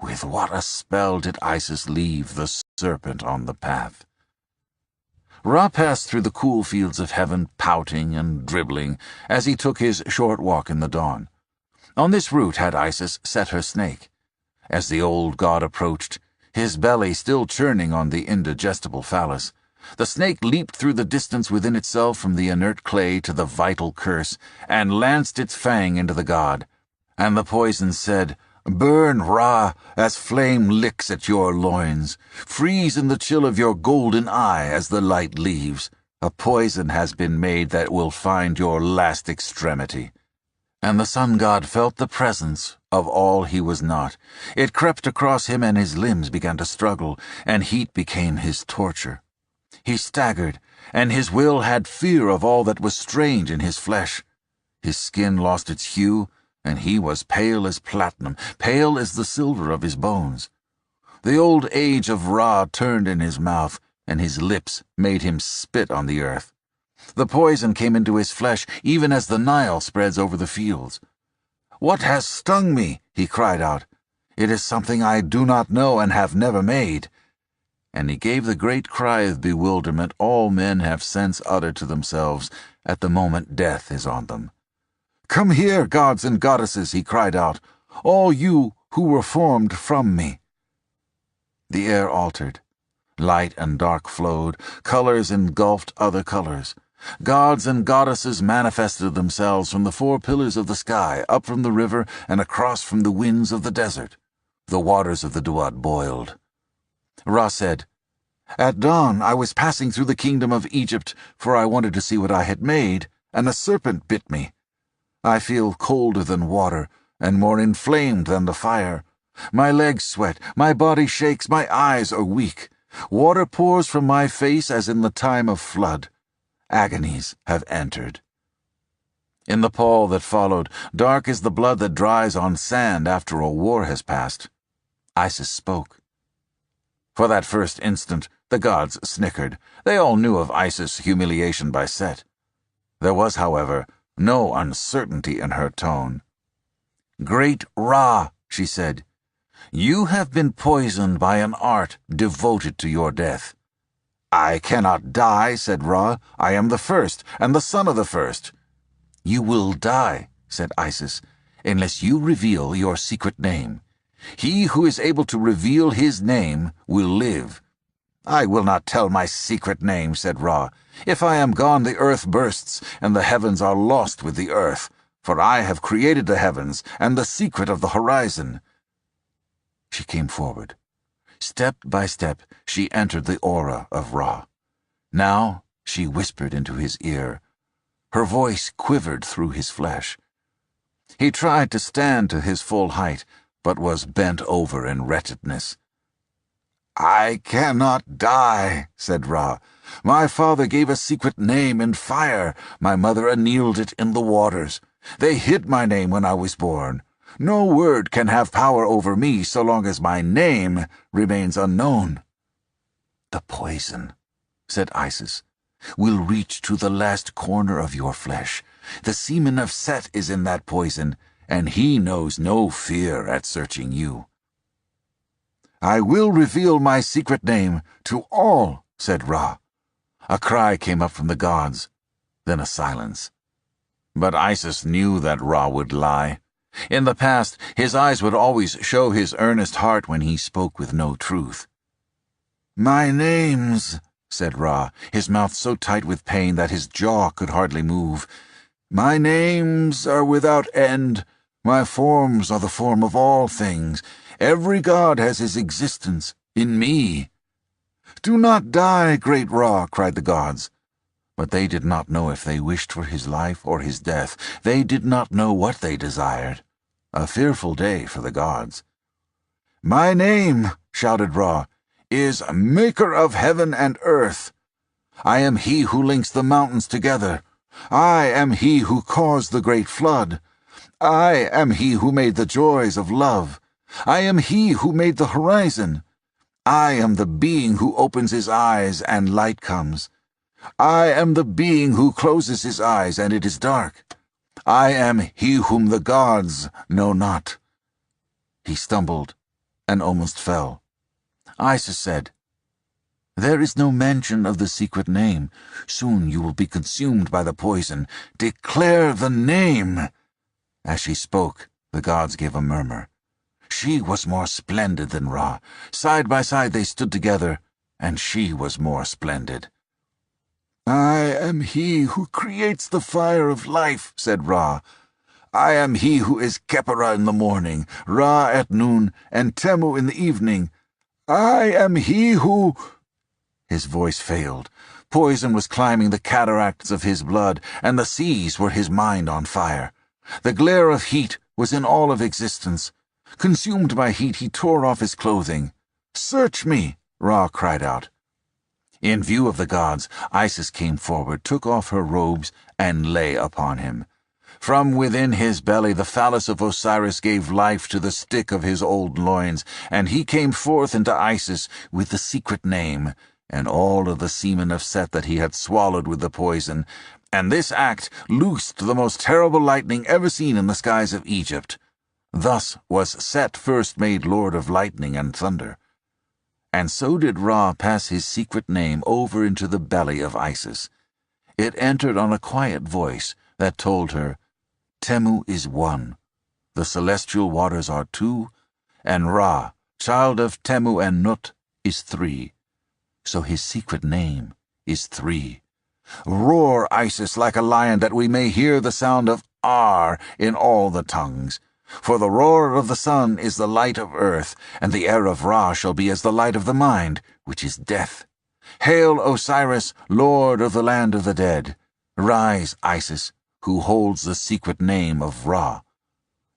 With what a spell did Isis leave the serpent on the path? Ra passed through the cool fields of heaven, pouting and dribbling, as he took his short walk in the dawn. On this route had Isis set her snake. As the old god approached, his belly still churning on the indigestible phallus, the snake leaped through the distance within itself from the inert clay to the vital curse, and lanced its fang into the god. And the poison said, "Burn, Ra, as flame licks at your loins. Freeze in the chill of your golden eye as the light leaves. A poison has been made that will find your last extremity." And the sun god felt the presence of all he was not. It crept across him, and his limbs began to struggle, and heat became his torture. He staggered, and his will had fear of all that was strange in his flesh. His skin lost its hue, and he was pale as platinum, pale as the silver of his bones. The old age of Ra turned in his mouth, and his lips made him spit on the earth. The poison came into his flesh, even as the Nile spreads over the fields. "What has stung me?" he cried out. "It is something I do not know and have never made." And he gave the great cry of bewilderment all men have since uttered to themselves at the moment death is on them. "Come here, gods and goddesses," he cried out, "all you who were formed from me." The air altered. Light and dark flowed, colors engulfed other colors. Gods and goddesses manifested themselves from the four pillars of the sky, up from the river, and across from the winds of the desert. The waters of the Duat boiled. Ra said, "At dawn I was passing through the kingdom of Egypt, for I wanted to see what I had made, and a serpent bit me. I feel colder than water, and more inflamed than the fire. My legs sweat, my body shakes, my eyes are weak. Water pours from my face as in the time of flood. Agonies have entered." In the pall that followed, dark as the blood that dries on sand after a war has passed, Isis spoke. For that first instant, the gods snickered. They all knew of Isis' humiliation by Set. There was, however, no uncertainty in her tone. "Great Ra," she said, "you have been poisoned by an art devoted to your death." "I cannot die," said Ra. "I am the first, and the son of the first." "You will die," said Isis, "unless you reveal your secret name. He who is able to reveal his name will live." "I will not tell my secret name," said Ra. "If I am gone, the earth bursts, and the heavens are lost with the earth. For I have created the heavens, and the secret of the horizon." She came forward. Step by step, she entered the aura of Ra. Now she whispered into his ear. Her voice quivered through his flesh. He tried to stand to his full height, but was bent over in wretchedness. "I cannot die," said Ra. "My father gave a secret name in fire. My mother annealed it in the waters. They hid my name when I was born. No word can have power over me so long as my name remains unknown." "The poison," said Isis, "will reach to the last corner of your flesh. The semen of Set is in that poison, and he knows no fear at searching you." "I will reveal my secret name to all," said Ra. A cry came up from the gods, then a silence. But Isis knew that Ra would lie. In the past, his eyes would always show his earnest heart when he spoke with no truth. "My names," said Ra, his mouth so tight with pain that his jaw could hardly move. "My names are without end. My forms are the form of all things. Every god has his existence in me." "Do not die, great Ra," cried the gods. But they did not know if they wished for his life or his death. They did not know what they desired. A fearful day for the gods. "My name," shouted Ra, "is Maker of Heaven and Earth. I am he who links the mountains together. I am he who caused the great flood. I am he who made the joys of love. I am he who made the horizon. I am the being who opens his eyes and light comes. I am the being who closes his eyes and it is dark. I am he whom the gods know not." He stumbled and almost fell. Isis said, "There is no mention of the secret name. Soon you will be consumed by the poison. Declare the name." As she spoke, the gods gave a murmur. She was more splendid than Ra. Side by side they stood together, and she was more splendid. "I am he who creates the fire of life," said Ra. "I am he who is Khepera in the morning, Ra at noon, and Temu in the evening. I am he who—" His voice failed. Poison was climbing the cataracts of his blood, and the seas were his mind on fire. The glare of heat was in all of existence. Consumed by heat, he tore off his clothing. "Search me!" Ra cried out. In view of the gods, Isis came forward, took off her robes, and lay upon him. From within his belly the phallus of Osiris gave life to the stick of his old loins, and he came forth into Isis with the secret name, and all of the semen of Set that he had swallowed with the poison, and this act loosed the most terrible lightning ever seen in the skies of Egypt. Thus was Set first made Lord of Lightning and Thunder. And so did Ra pass his secret name over into the belly of Isis. It entered on a quiet voice that told her, "Temu is one, the celestial waters are two, and Ra, child of Temu and Nut, is three. So his secret name is three. Roar, Isis, like a lion, that we may hear the sound of R in all the tongues. For the roar of the sun is the light of earth, and the air of Ra shall be as the light of the mind, which is death. Hail, Osiris, Lord of the land of the dead. Rise, Isis, who holds the secret name of Ra."